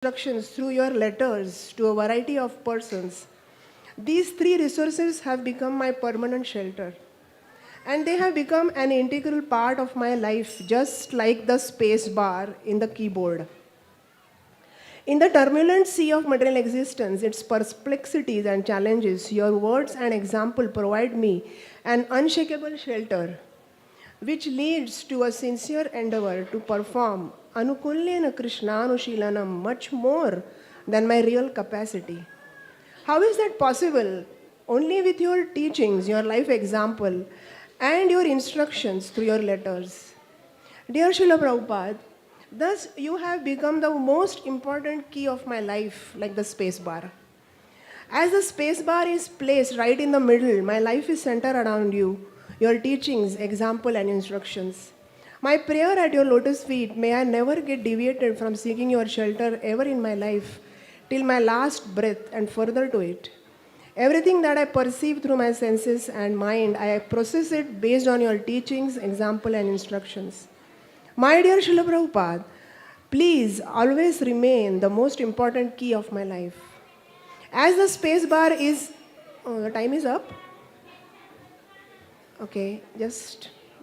instructions through your letters to a variety of persons. These three resources have become my permanent shelter. And they have become an integral part of my life, just like the space bar in the keyboard. In the turbulent sea of material existence, its perplexities and challenges, your words and example provide me an unshakable shelter, which leads to a sincere endeavor to perform anukulyena krishnanushilanam much more than my real capacity. How is that possible? Only with your teachings, your life example, and your instructions through your letters. Dear Srila Prabhupada, thus you have become the most important key of my life, like the space bar. As the space bar is placed right in the middle, my life is centered around you, your teachings, example, and instructions. My prayer at your lotus feet, may I never get deviated from seeking your shelter ever in my life, till my last breath and further to it. Everything that I perceive through my senses and mind, I process it based on your teachings, example, and instructions. My dear Srila Prabhupada, please always remain the most important key of my life. As the space bar is, the time is up. Okay,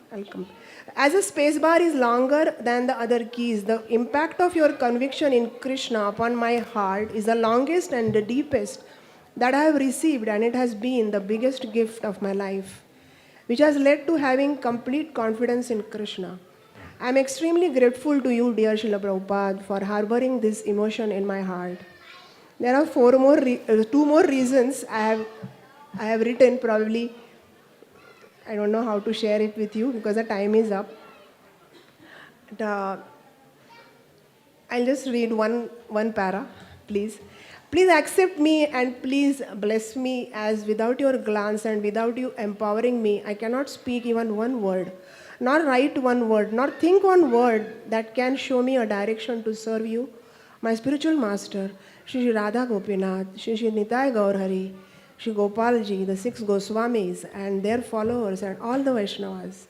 I'll come. As a space bar is longer than the other keys, the impact of your conviction in Krishna upon my heart is the longest and the deepest that I have received, and it has been the biggest gift of my life, which has led to having complete confidence in Krishna. I am extremely grateful to you, dear Srila Prabhupada, for harboring this emotion in my heart. There are two more reasons I have written. Probably I don't know how to share it with you because the time is up. I'll just read one para, please. Please accept me and please bless me, as without your glance and without you empowering me, I cannot speak even one word, nor write one word, nor think one word that can show me a direction to serve you, my spiritual master, Shri Radha Gopinath, Shri Nitai Gaurhari, Shri Gopalji, the 6 Goswamis and their followers and all the Vaishnavas.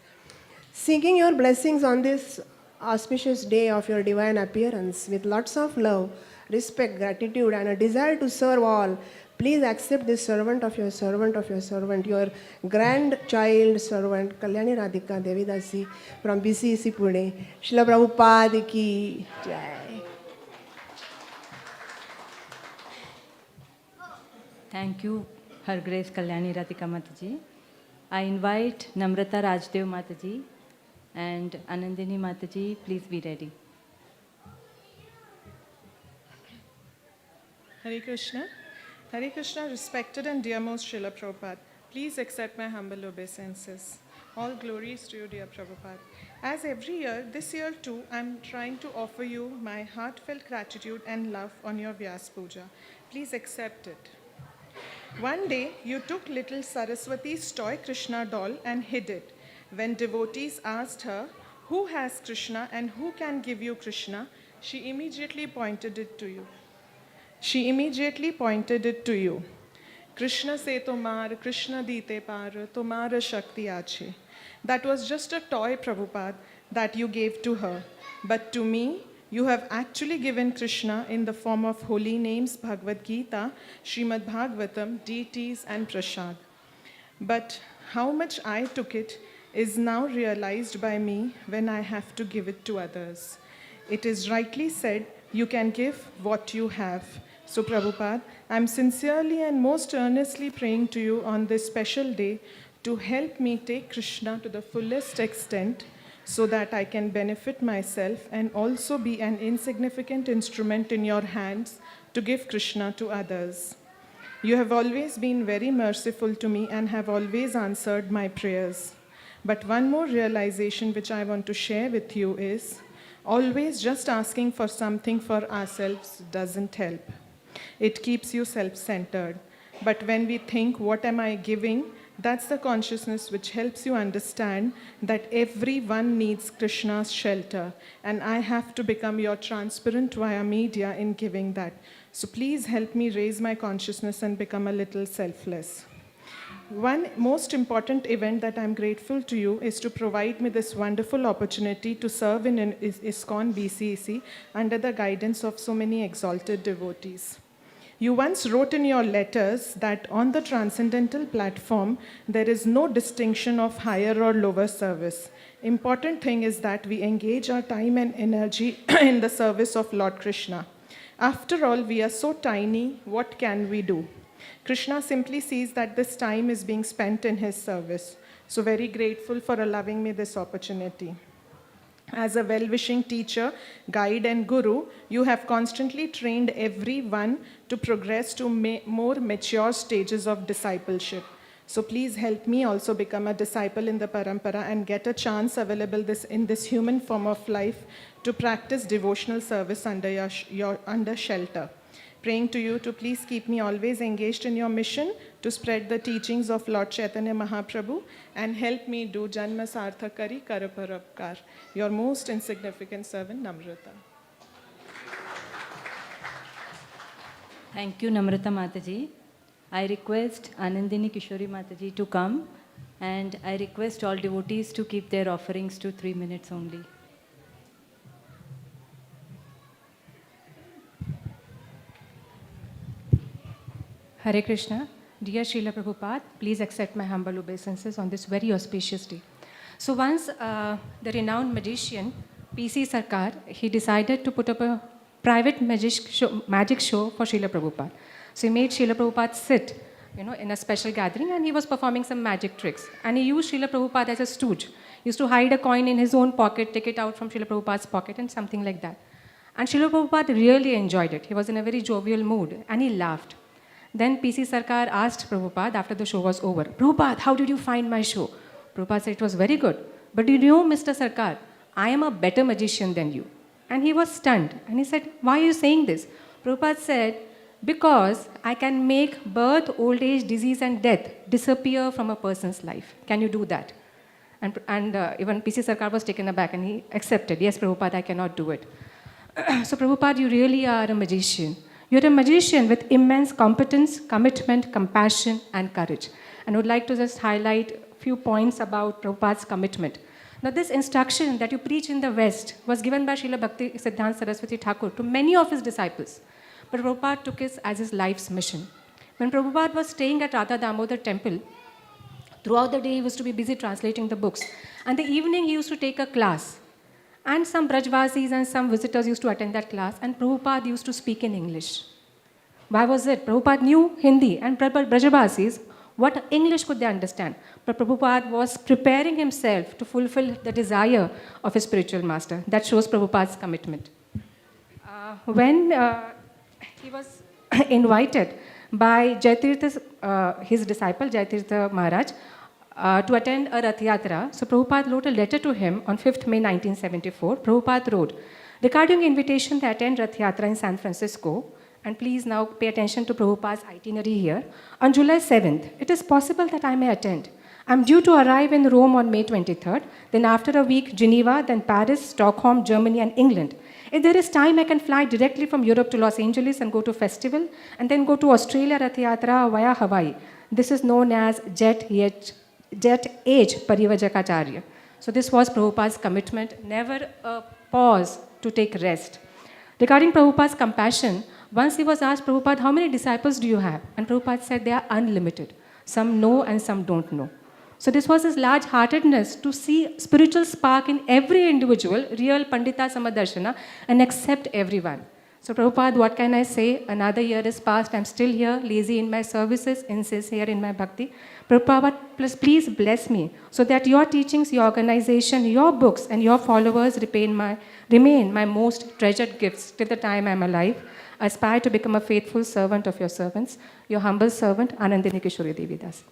Seeking your blessings on this auspicious day of your divine appearance with lots of love, respect, gratitude, and a desire to serve all, please accept this servant of your servant, your grandchild servant, Kalyani Radhika Devidasi from BCEC Pune. Srila Prabhupada ki jai. Thank you, Her Grace Kalyani Radhika Mataji. I invite Namrata Rajdev Mataji and Anandini Mataji, please be ready. Hare Krishna. Hare Krishna, respected and dear most Srila Prabhupada, please accept my humble obeisances. All glories to you, dear Prabhupada. As every year, this year too, I'm trying to offer you my heartfelt gratitude and love on your Vyasa Puja. Please accept it. One day, you took little Saraswati's toy Krishna doll and hid it. When devotees asked her, who has Krishna and who can give you Krishna, she immediately pointed it to you. Krishna se tomar, Krishna dite par, tomar shakti ache. That was just a toy, Prabhupada, that you gave to her. But to me, you have actually given Krishna in the form of holy names, Bhagavad Gita, Srimad Bhagavatam, deities, and prasad. But how much I took it is now realized by me when I have to give it to others. It is rightly said, you can give what you have. So Prabhupada, I'm sincerely and most earnestly praying to you on this special day to help me take Krishna to the fullest extent so that I can benefit myself and also be an insignificant instrument in your hands to give Krishna to others. You have always been very merciful to me and have always answered my prayers. But one more realization which I want to share with you is, always just asking for something for ourselves doesn't help. It keeps you self-centered. But when we think, what am I giving? That's the consciousness which helps you understand that everyone needs Krishna's shelter, and I have to become your transparent via media in giving that. So please help me raise my consciousness and become a little selfless. One most important event that I'm grateful to you is to provide me this wonderful opportunity to serve in ISKCON BCEC under the guidance of so many exalted devotees. You once wrote in your letters that on the transcendental platform, there is no distinction of higher or lower service. Important thing is that we engage our time and energy in the service of Lord Krishna. After all, we are so tiny, what can we do? Krishna simply sees that this time is being spent in his service. So very grateful for allowing me this opportunity. As a well-wishing teacher, guide and guru, you have constantly trained everyone to progress to more mature stages of discipleship. So please help me also become a disciple in the parampara and get a chance available in this human form of life to practice devotional service under shelter. Praying to you to please keep me always engaged in your mission to spread the teachings of Lord Chaitanya Mahaprabhu and help me do Janma Sarthakari Karaparapkar. Your most insignificant servant, Namrata. Thank you, Namrata Mataji. I request Anandini Kishori Mataji to come, and I request all devotees to keep their offerings to 3 minutes only. Hare Krishna. Dear Srila Prabhupada, please accept my humble obeisances on this very auspicious day. So once the renowned magician P.C. Sarkar, he decided to put up a private magic show for Srila Prabhupada. So he made Srila Prabhupada sit, in a special gathering, and he was performing some magic tricks. And he used Srila Prabhupada as a stooge. He used to hide a coin in his own pocket, take it out from Srila Prabhupada's pocket, and something like that. And Srila Prabhupada really enjoyed it. He was in a very jovial mood, and he laughed. Then P.C. Sarkar asked Prabhupada after the show was over, Prabhupada, how did you find my show? Prabhupada said, it was very good. But you know, Mr. Sarkar, I am a better magician than you. And he was stunned. And he said, why are you saying this? Prabhupada said, because I can make birth, old age, disease and death disappear from a person's life. Can you do that? And even P.C. Sarkar was taken aback and he accepted, yes, Prabhupada, I cannot do it. So Prabhupada, you really are a magician. You're a magician with immense competence, commitment, compassion, and courage. And I would like to just highlight a few points about Prabhupada's commitment. Now, this instruction that you preach in the West was given by Srila Bhakti Siddhanta Saraswati Thakur to many of his disciples. But Prabhupada took it as his life's mission. When Prabhupada was staying at Radha Damodar temple, throughout the day he used to be busy translating the books. And the evening he used to take a class. And some Brajvasis and some visitors used to attend that class, and Prabhupada used to speak in English. Why was it? Prabhupada knew Hindi, and Brajvasis, what English could they understand? But Prabhupada was preparing himself to fulfill the desire of his spiritual master. That shows Prabhupada's commitment. When he was invited by Jaitirtha, his disciple, Jaitirtha Maharaj, to attend a Rath Yatra. So Prabhupada wrote a letter to him on 5th May 1974. Prabhupada wrote, regarding invitation to attend Rath Yatra in San Francisco, and please now pay attention to Prabhupada's itinerary here, on July 7th, it is possible that I may attend. I'm due to arrive in Rome on May 23rd, then after a week, Geneva, then Paris, Stockholm, Germany, and England. If there is time, I can fly directly from Europe to Los Angeles and go to festival, and then go to Australia Rath Yatra via Hawaii. This is known as Jet Age Parivajaka. So this was Prabhupada's commitment, never a pause to take rest. Regarding Prabhupada's compassion, once he was asked, Prabhupada, how many disciples do you have? And Prabhupada said they are unlimited. Some know and some don't know. So this was his large-heartedness to see spiritual spark in every individual, real Pandita Samadarshana, and accept everyone. So Prabhupada, what can I say? Another year is past. I'm still here, lazy in my services, insincere in my bhakti. Prabhupada, please bless me so that your teachings, your organization, your books, and your followers remain my most treasured gifts till the time I'm alive. I aspire to become a faithful servant of your servants. Your humble servant, Anandini Kishori Devi Das.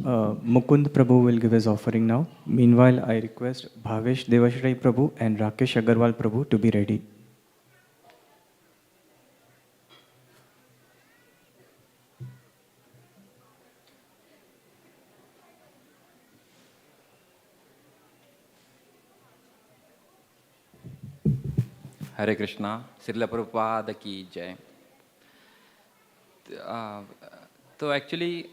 Mukund Prabhu will give his offering now. Meanwhile, I request Bhavesh Devashray Prabhu and Rakesh Agarwal Prabhu to be ready. हरे कृष्णा, श्रील प्रभुपाद की जय। तो actually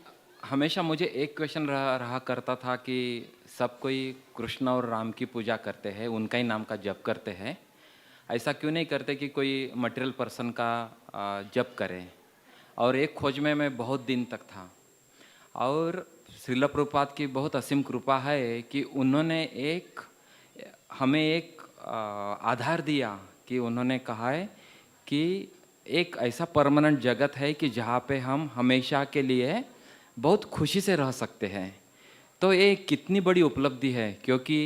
हमेशा मुझे एक question रहा करता था कि सब कोई कृष्ण और राम की पूजा करते हैं, उनका ही नाम का जप करते हैं, ऐसा क्यों नहीं करते कि कोई मटेरियल पर्सन का जप करें। और एक खोज में मैं बहुत दिन तक था और श्रील प्रभुपाद की बहुत असीम कृपा है कि उन्होंने हमें एक आधार दिया कि उन्होंने कहा है कि एक ऐसा परमानेंट जगत है कि जहाँ पे हम हमेशा के लिए बहुत खुशी से रह सकते हैं। तो ये कितनी बड़ी उपलब्धि है, क्योंकि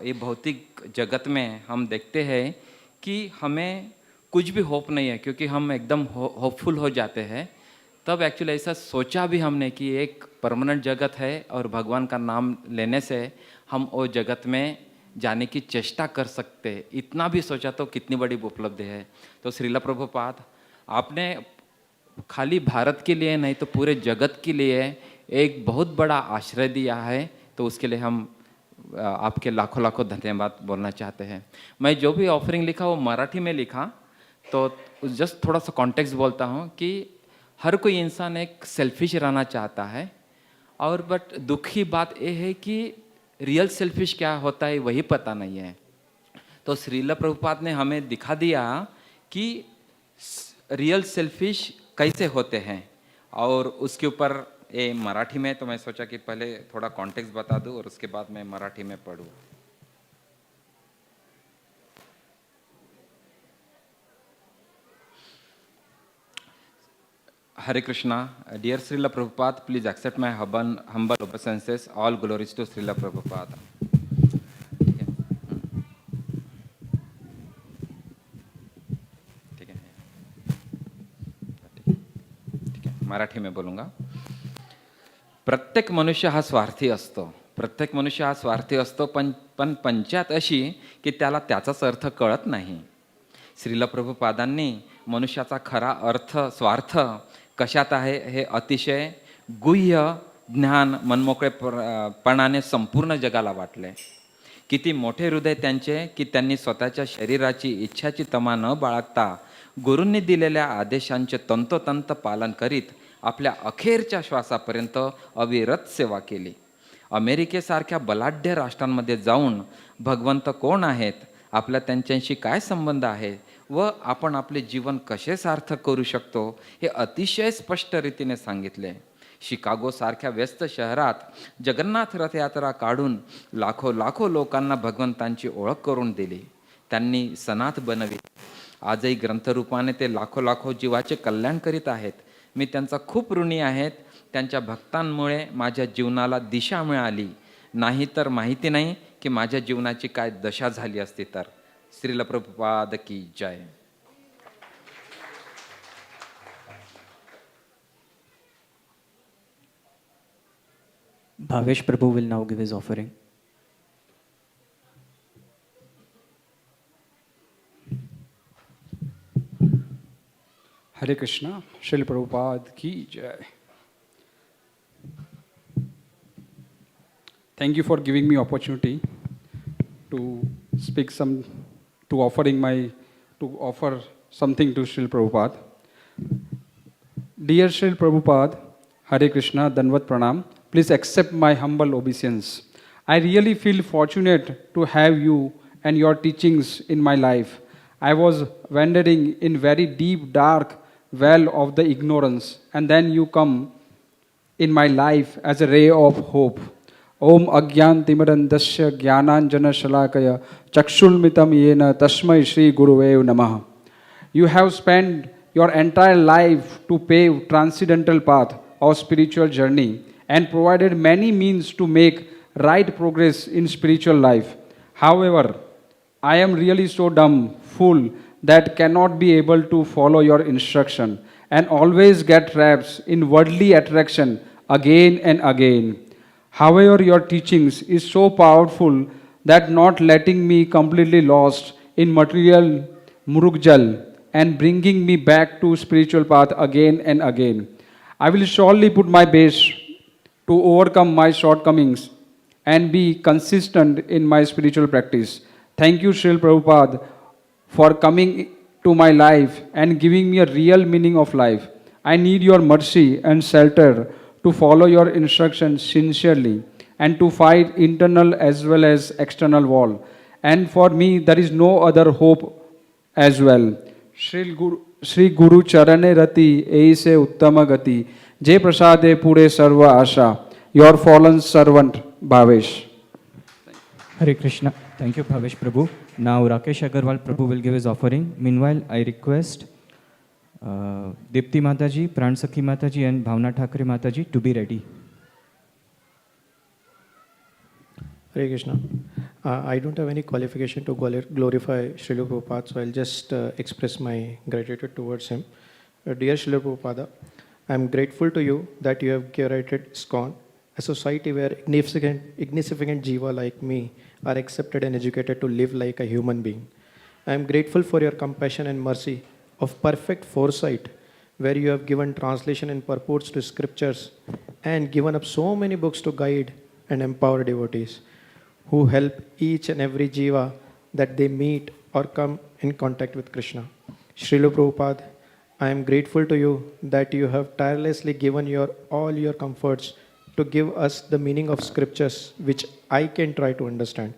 ये भौतिक जगत में हम देखते हैं कि हमें कुछ भी होप नहीं है, क्योंकि हम एकदम होपफुल हो जाते हैं। तब एक्चुअली ऐसा सोचा भी हमने कि एक परमानेंट जगत है और भगवान का नाम लेने से हम वो जगत में जाने की चेष्टा कर सकते, इतना भी सोचा तो कितनी बड़ी उपलब्धि है। तो श्रील प्रभुपाद आपने खाली भारत के लिए नहीं तो पूरे जगत के लिए एक बहुत बड़ा आश्रय दिया है, तो उसके लिए हम आपके लाखों लाखों धन्यवाद बोलना चाहते हैं। मैं जो भी ऑफरिंग लिखा वो मराठी में लिखा, तो जस्ट थोड़ा सा कॉन्टेक्स्ट बोलता हूँ कि हर कोई इंसान एक सेल्फिश रहना चाहता है, और बट दुख की बात ये है कि रियल सेल्फिश क्या होता है वही पता नहीं है। तो श्रील प्रभुपाद ने हमें दिखा दिया कि रियल सेल्फिश कैसे होते हैं, और उसके ऊपर ये मराठी में, तो मैं सोचा कि पहले थोड़ा कॉन्टेक्स्ट बता दूं और उसके बाद मैं मराठी में पढ़ूं। Hare Krishna, dear Srila Prabhupada, please accept my humble obeisances. All glories to Srila Prabhupada. ठीक है, ठीक है, मराठी में बोलूँगा। प्रत्येक मनुष्य हा स्वार्थी असतो, प्रत्येक मनुष्य हा स्वार्थी असतो, पण पंचायत अशी की त्याला त्याचाच अर्थ कळत नाही। श्रील प्रभुपादांनी मनुष्याचा खरा अर्थ, स्वार्थ कशात आहे हे अतिशय गुह्य ज्ञान मनमोकळेपणाने संपूर्ण जगाला वाटले। किती मोठे हृदय त्यांचे की त्यांनी स्वतःच्या शरीराची इच्छाची तमा न बाळगता गुरूंनी दिलेल्या आदेशांचे तंतोतंत पालन करीत आपल्या अखेरच्या श्वासापर्यंत अविरत सेवा केली। अमेरिकेसारख्या बलाढ्य राष्ट्रांमध्ये जाऊन भगवंत कोण आहेत, आपला त्यांच्याशी काय संबंध आहे व आपण आपले जीवन कसे सार्थक करू शकतो हे अतिशय स्पष्ट रीतीने सांगितले। शिकागो सारख्या व्यस्त शहरात जगन्नाथ रथयात्रा काढून लाखो लाखो लोकांना भगवंतांची ओळख करून दिली, त्यांनी सनाथ बनविली। आजही ग्रंथरूपाने ते लाखो लाखो जीवाचे कल्याण करीत आहेत। मी त्यांचा खूप ऋणी आहेत। त्यांच्या भक्तांमुळे माझ्या जीवनाला दिशा मिळाली, नाही तर माहिती नाही की माझ्या जीवनाची काय दशा झाली असती तर। श्रील प्रभुपाद की जय। Bhavesh Prabhu will now give his offering. Hare Krishna, Srila Prabhupada ki jai. Thank you for giving me opportunity to speak to offer something to Srila Prabhupada. Dear Srila Prabhupada, Hare Krishna, Danvat Pranam. Please accept my humble obeisance. I really feel fortunate to have you and your teachings in my life. I was wandering in very deep, dark well of the ignorance, and then you come in my life as a ray of hope. Om Agyan Timarandasya Jnananjana Shalakaya Chakshulmitam Yena Tasmai Shri Guruvev Namaha. You have spent your entire life to pave transcendental path of spiritual journey and provided many means to make right progress in spiritual life. However, I am really so dumb, fool, that cannot be able to follow your instruction and always get trapped in worldly attraction again and again. However, your teachings is so powerful that not letting me completely lost in material murugjal and bringing me back to spiritual path again and again. I will surely put my best to overcome my shortcomings and be consistent in my spiritual practice. Thank you, Srila Prabhupada, for coming to my life and giving me a real meaning of life. I need your mercy and shelter to follow your instructions sincerely and to fight internal as well as external wall. And for me, there is no other hope as well. Shri Guru Charane Rati Eise Uttama Gati Je Prasade Pure Sarva Asha. Your fallen servant Bhavesh. Hare Krishna. Thank you, Bhavesh Prabhu. Now Rakesh Agarwal Prabhu will give his offering. Meanwhile, I request Dipti Mataji, Pransakhi Mataji and Bhavna Thakre Mataji to be ready. Hare Krishna. I don't have any qualification to glorify Srila Prabhupada, so I'll just express my gratitude towards him. Dear Srila Prabhupada, I am grateful to you that you have curated ISKCON, a society where insignificant jiva like me are accepted and educated to live like a human being. I am grateful for your compassion and mercy of perfect foresight, where you have given translation and purports to scriptures and given up so many books to guide and empower devotees who help each and every jiva that they meet or come in contact with Krishna. Srila Prabhupada, I am grateful to you that you have tirelessly given all your comforts to give us the meaning of scriptures which I can try to understand.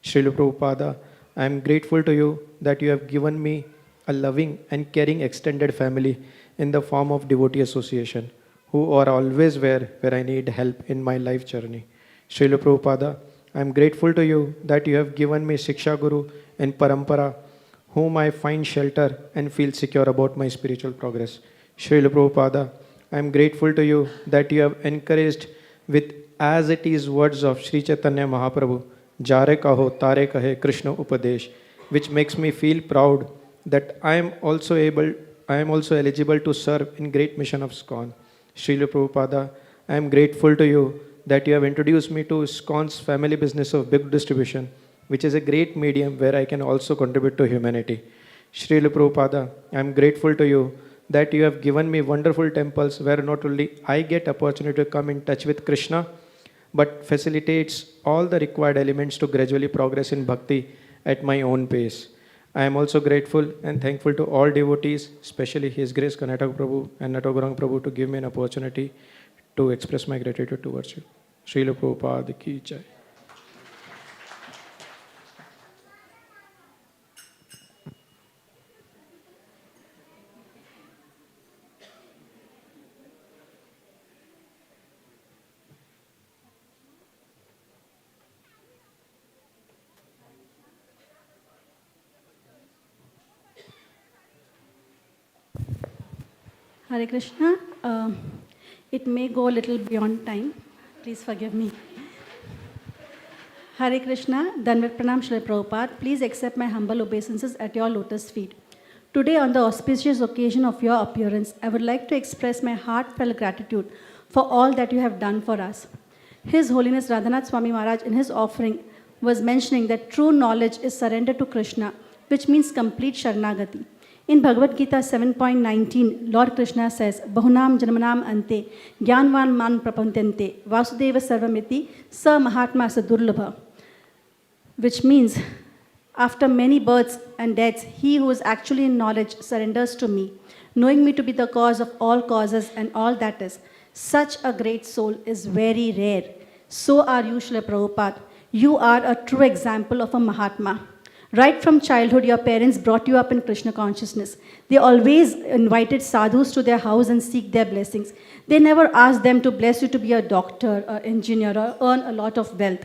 Srila Prabhupada, I am grateful to you that you have given me a loving and caring extended family in the form of devotee association who are always where I need help in my life journey. Srila Prabhupada, I am grateful to you that you have given me Shiksha Guru and Parampara, whom I find shelter and feel secure about my spiritual progress. Srila Prabhupada, I am grateful to you that you have encouraged with as it is words of Sri Chaitanya Mahaprabhu, Jare kaho, tare kahe, Krishna Upadesh, which makes me feel proud that I am also eligible to serve in great mission of ISKCON. Srila Prabhupada, I am grateful to you that you have introduced me to ISKCON's family business of book distribution, which is a great medium where I can also contribute to humanity. Srila Prabhupada, I am grateful to you that you have given me wonderful temples where not only I get opportunity to come in touch with Krishna, but facilitates all the required elements to gradually progress in bhakti at my own pace. I am also grateful and thankful to all devotees, especially His Grace Karnataka Prabhu and Natogurang Prabhu, to give me an opportunity to express my gratitude towards you. Srila Prabhupada ki jai. Hare Krishna. It may go a little beyond time. Please forgive me. Hare Krishna. Danvat Pranam Srila Prabhupada. Please accept my humble obeisances at your lotus feet. Today, on the auspicious occasion of your appearance, I would like to express my heartfelt gratitude for all that you have done for us. His Holiness Radhanath Swami Maharaj, in his offering, was mentioning that true knowledge is surrender to Krishna, which means complete Sharanagati. In Bhagavad Gita 7.19, Lord Krishna says, Bahunam Janmanam Ante, Gyanvan Man Prapantente, Vasudeva Sarvamiti, Sa Mahatma Sadurlabha. Which means, after many births and deaths, he who is actually in knowledge surrenders to me, knowing me to be the cause of all causes and all that is. Such a great soul is very rare. So are you, Srila Prabhupada. You are a true example of a Mahatma. Right from childhood, your parents brought you up in Krishna consciousness. They always invited sadhus to their house and seek their blessings. They never asked them to bless you to be a doctor, an engineer, or earn a lot of wealth.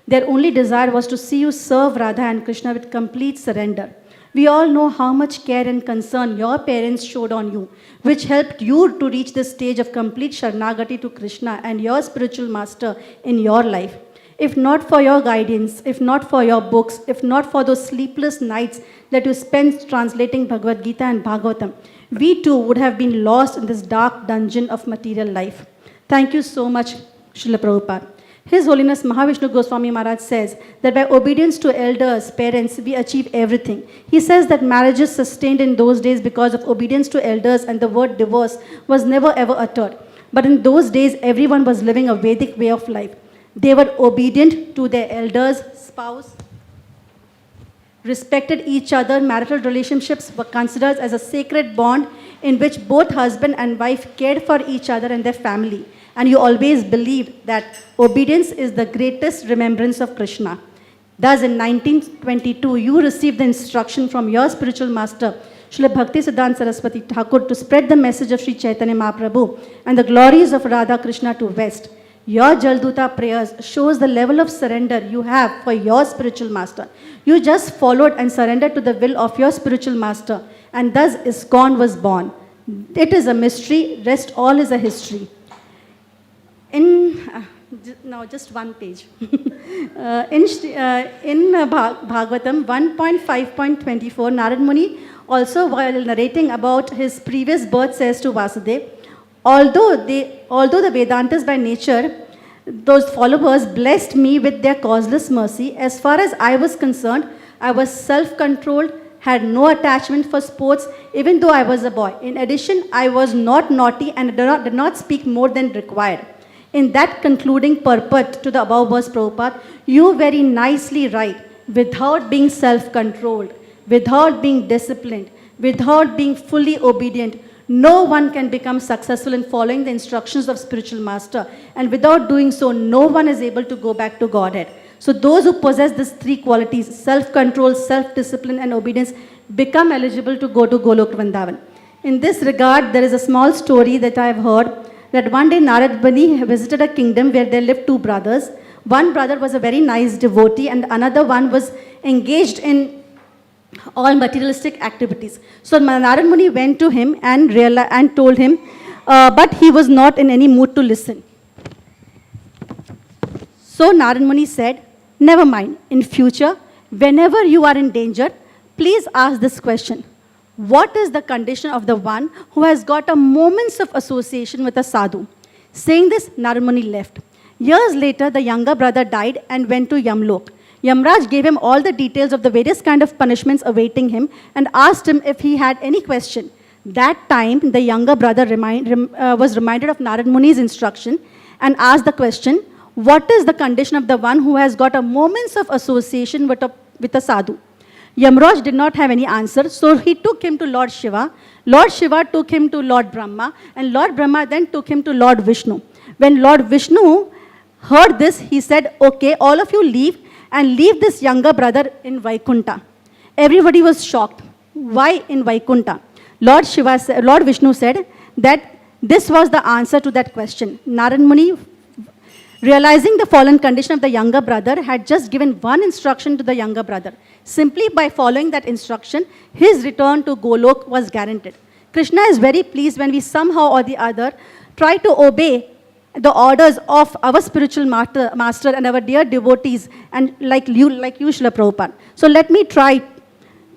Their only desire was to see you serve Radha and Krishna with complete surrender. We all know how much care and concern your parents showed on you, which helped you to reach the stage of complete Sharanagati to Krishna and your spiritual master in your life. If not for your guidance, if not for your books, if not for those sleepless nights that you spent translating Bhagavad Gita and Bhagavatam, we too would have been lost in this dark dungeon of material life. Thank you so much, Srila Prabhupada. His Holiness Mahavishnu Goswami Maharaj says that by obedience to elders, parents, we achieve everything. He says that marriages sustained in those days because of obedience to elders and the word divorce was never ever uttered. But in those days, everyone was living a Vedic way of life. They were obedient to their elders, spouse, respected each other. Marital relationships were considered as a sacred bond in which both husband and wife cared for each other and their family. And you always believed that obedience is the greatest remembrance of Krishna. Thus, in 1922, you received the instruction from your spiritual master, Srila Bhaktivedanta Saraswati Thakur, to spread the message of Sri Chaitanya Mahaprabhu and the glories of Radha Krishna to West. Your Jalduta prayers shows the level of surrender you have for your spiritual master. You just followed and surrendered to the will of your spiritual master, and thus ISKCON was born. It is a mystery, rest all is a history. Now just one page. in Bhagavatam 1.5.24, Narad Muni also, while narrating about his previous birth, says to Vasudev, although the Vedantas by nature, those followers blessed me with their causeless mercy, as far as I was concerned, I was self-controlled, had no attachment for sports, even though I was a boy. In addition, I was not naughty and did not speak more than required. In that concluding purport to the above verse, Prabhupada, you very nicely write, without being self-controlled, without being disciplined, without being fully obedient, no one can become successful in following the instructions of spiritual master. And without doing so, no one is able to go back to Godhead. So those who possess these three qualities, self-control, self-discipline, and obedience, become eligible to go to Golok Vrindavan. In this regard, there is a small story that I have heard, that one day Narad Muni visited a kingdom where there lived two brothers. One brother was a very nice devotee and another one was engaged in all materialistic activities. So Narad Muni went to him and told him, but he was not in any mood to listen. So Narad Muni said, never mind, in future, whenever you are in danger, please ask this question. What is the condition of the one who has got a moments of association with a sadhu? Saying this, Narad Muni left. Years later, the younger brother died and went to Yamlok. Yamraj gave him all the details of the various kind of punishments awaiting him and asked him if he had any question. That time, the younger brother was reminded of Narad Muni's instruction and asked the question, what is the condition of the one who has got a moments of association with a sadhu? Yamraj did not have any answer, so he took him to Lord Shiva. Lord Shiva took him to Lord Brahma, and Lord Brahma then took him to Lord Vishnu. When Lord Vishnu heard this, he said, okay, all of you leave, and leave this younger brother in Vaikunta. Everybody was shocked. Why in Vaikunta? Lord Vishnu said that this was the answer to that question. Narad Muni, realizing the fallen condition of the younger brother, had just given one instruction to the younger brother. Simply by following that instruction, his return to Golok was guaranteed. Krishna is very pleased when we somehow or the other try to obey the orders of our spiritual master and our dear devotees, and like you, Srila Prabhupada. So let me try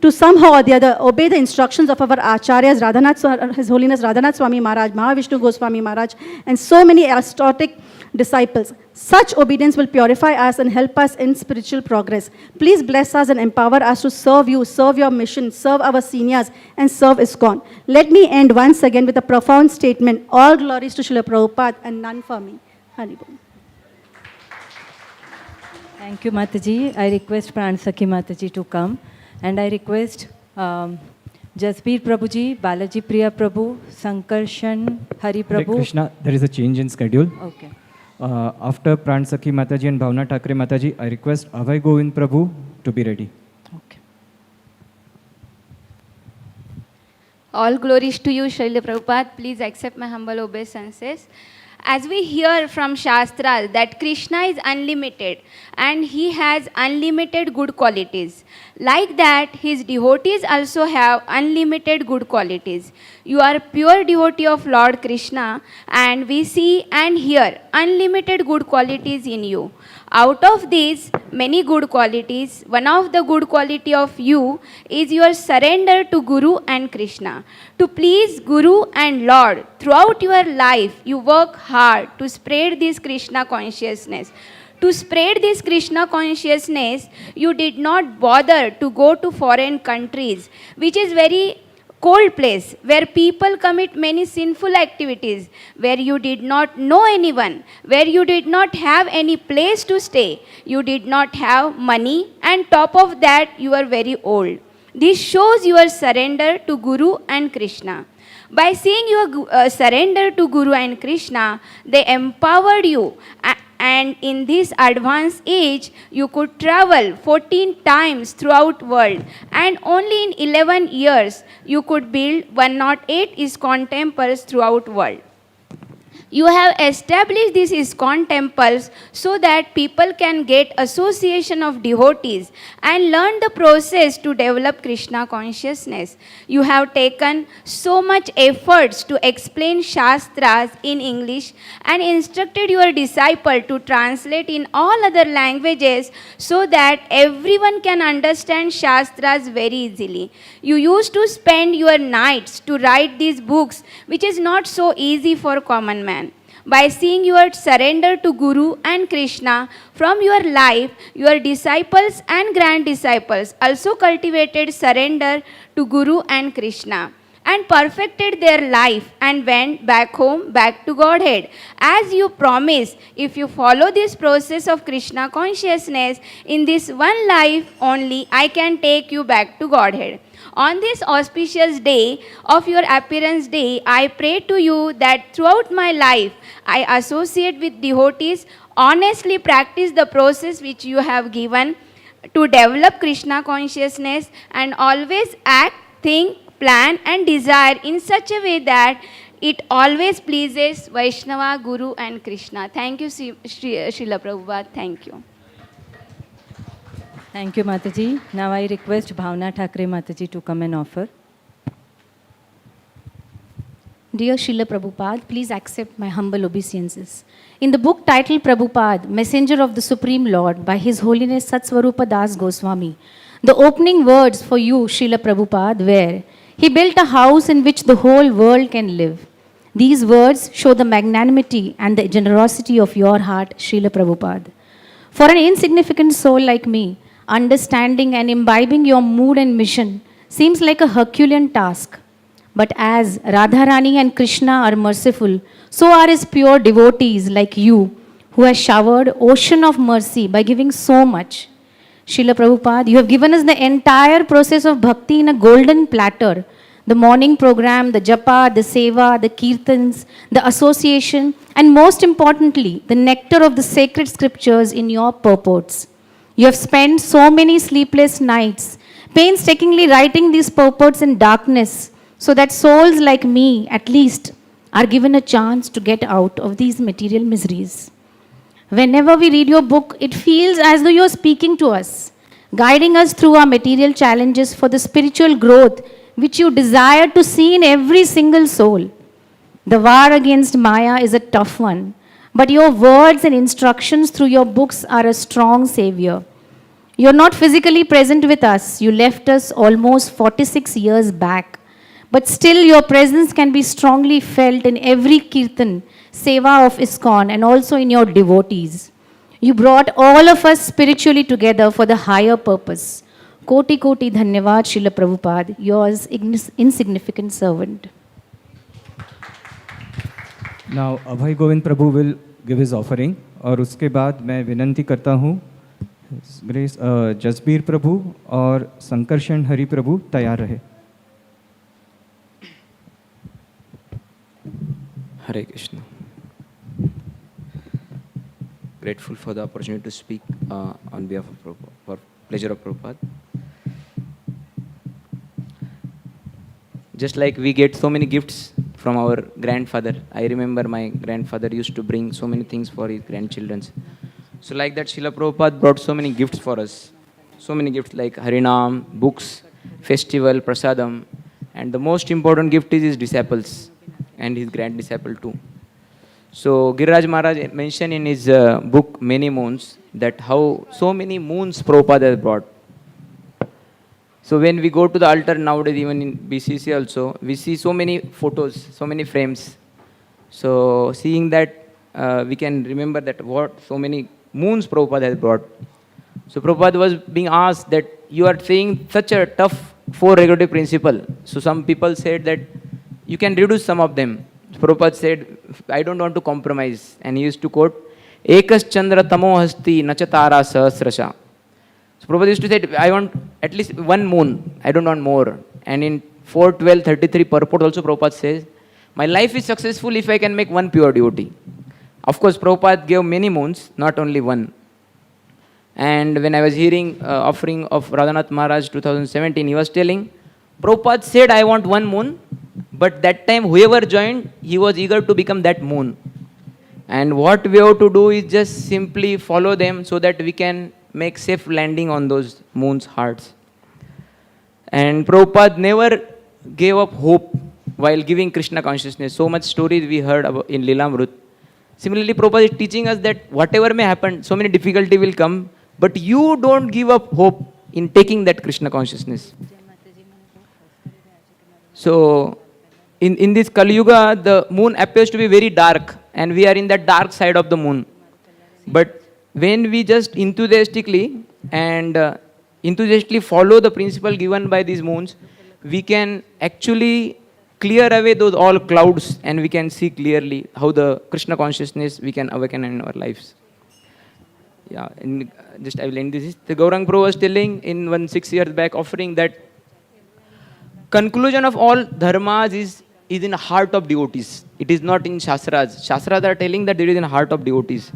to somehow or the other obey the instructions of our Acharyas, His Holiness Radhanath Swami Maharaj, Mahavishnu Goswami Maharaj, and so many Aristotic disciples. Such obedience will purify us and help us in spiritual progress. Please bless us and empower us to serve you, serve your mission, serve our seniors, and serve ISKCON. Let me end once again with a profound statement. All glories to Srila Prabhupada and none for me. Hari Bol. Thank you, Mataji. I request Pran Sakhi Mataji to come. And I request Jasbir Prabhuji, Balaji Priya Prabhu, Sankarshan, Hari Prabhu. Hare Krishna, there is a change in schedule. Okay. After Pran Sakhi Mataji and Bhavna Thakre Mataji, I request Abhay Govind Prabhu to be ready. Okay. All glories to you, Srila Prabhupada. Please accept my humble obeisances. As we hear from Shastras that Krishna is unlimited and he has unlimited good qualities. Like that, his devotees also have unlimited good qualities. You are pure devotee of Lord Krishna and we see and hear unlimited good qualities in you. Out of these many good qualities, one of the good quality of you is your surrender to Guru and Krishna. To please Guru and Lord, throughout your life, you work hard to spread this Krishna consciousness. To spread this Krishna consciousness, you did not bother to go to foreign countries, which is very cold place where people commit many sinful activities, where you did not know anyone, where you did not have any place to stay, you did not have money, and top of that, you are very old. This shows your surrender to Guru and Krishna. By seeing your surrender to Guru and Krishna, they empowered you. And in this advanced age, you could travel 14 times throughout world. And only in 11 years, you could build 108 ISKCON temples throughout world. You have established these ISKCON temples so that people can get association of devotees and learn the process to develop Krishna consciousness. You have taken so much efforts to explain Shastras in English and instructed your disciple to translate in all other languages so that everyone can understand Shastras very easily. You used to spend your nights to write these books, which is not so easy for common man. By seeing your surrender to Guru and Krishna from your life, your disciples and grand disciples also cultivated surrender to Guru and Krishna and perfected their life and went back home, back to Godhead. As you promise, if you follow this process of Krishna consciousness, in this one life only, I can take you back to Godhead. On this auspicious day of your appearance day, I pray to you that throughout my life, I associate with devotees, honestly practice the process which you have given to develop Krishna consciousness, and always act, think, plan and desire in such a way that it always pleases Vaishnava, Guru and Krishna. Thank you, Srila Prabhupada. Thank you. Thank you, Mataji. Now I request Bhavna Thakre Mataji to come and offer. Dear Srila Prabhupada, please accept my humble obeisances. In the book titled Prabhupada, Messenger of the Supreme Lord by His Holiness Satsvarupa Das Goswami, the opening words for you, Srila Prabhupada, were, He built a house in which the whole world can live. These words show the magnanimity and the generosity of your heart, Srila Prabhupada. For an insignificant soul like me, understanding and imbibing your mood and mission seems like a Herculean task. But as Radharani and Krishna are merciful, so are his pure devotees like you, who has showered ocean of mercy by giving so much. Srila Prabhupada, you have given us the entire process of bhakti in a golden platter. The morning program, the japa, the seva, the kirtans, the association, and most importantly, the nectar of the sacred scriptures in your purports. You have spent so many sleepless nights, painstakingly writing these purports in darkness, so that souls like me, at least, are given a chance to get out of these material miseries. Whenever we read your book, it feels as though you are speaking to us, guiding us through our material challenges for the spiritual growth which you desire to see in every single soul. The war against Maya is a tough one, but your words and instructions through your books are a strong savior. You are not physically present with us. You left us almost 46 years back. But still your presence can be strongly felt in every kirtan, seva of ISKCON, and also in your devotees. You brought all of us spiritually together for the higher purpose. Koti Koti Dhanyavad, Srila Prabhupada, yours insignificant servant. Now Abhay Govind Prabhu will give his offering, और उसके बाद मैं विनंती करता हूँ grace Jasbir प्रभु और संकर्षण हरि प्रभु तैयार रहे. Hare Krishna. Grateful for the opportunity to speak on behalf of Prabhupada, for pleasure of Prabhupada. Just like we get so many gifts from our grandfather. I remember my grandfather used to bring so many things for his grandchildren. So like that, Srila Prabhupada brought so many gifts for us. So many gifts like Harinam, books, festival, prasadam. And the most important gift is his disciples and his grand disciple too. So Giriraj Maharaj mentioned in his book Many Moons that how so many moons Prabhupada has brought. So when we go to the altar nowadays, even in BCC also, we see so many photos, so many frames. So seeing that, we can remember that what so many moons Prabhupada has brought. So Prabhupada was being asked that you are saying such a tough four regulative principle. So some people said that you can reduce some of them. Prabhupada said, I don't want to compromise. And he used to quote, Ekas Chandra Tamo Hasti Nachatara Sahasrasha. So Prabhupada used to say, I want at least one moon. I don't want more. And in 4:12:33 purport also Prabhupada says, my life is successful if I can make one pure devotee. Of course, Prabhupada gave many moons, not only one. And when I was hearing offering of Radhanath Maharaj 2017, he was telling, Prabhupada said, I want one moon, but that time whoever joined, he was eager to become that moon. And what we have to do is just simply follow them so that we can make safe landing on those moons' hearts. And Prabhupada never gave up hope while giving Krishna consciousness. So much stories we heard about in Lilamrut. Similarly, Prabhupada is teaching us that whatever may happen, so many difficulty will come, but you don't give up hope in taking that Krishna consciousness. So, in this Kali Yuga, the moon appears to be very dark, and we are in that dark side of the moon. But when we just enthusiastically follow the principle given by these moons, we can actually clear away those all clouds, and we can see clearly how the Krishna consciousness we can awaken in our lives. Yeah, and just I will end this. The Gaurang Prabhu was telling in 6 years back offering that conclusion of all dharmas is in the heart of devotees. It is not in Shastras. Shastras are telling that it is in the heart of devotees.